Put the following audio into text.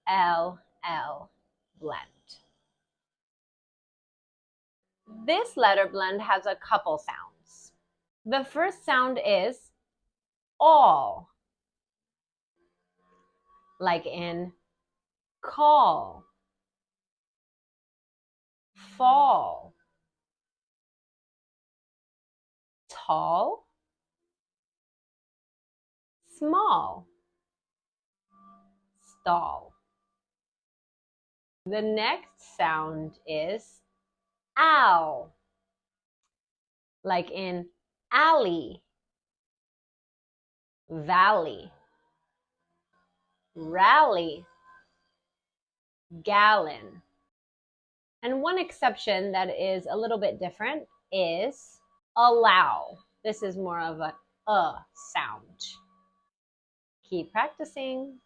L blend. This letter blend has a couple sounds. The first sound is all, like in call, fall, tall, small, stall. The next sound is owl, like in alley, valley, rally, gallon. And one exception that is a little bit different is allow. This is more of a sound. Keep practicing.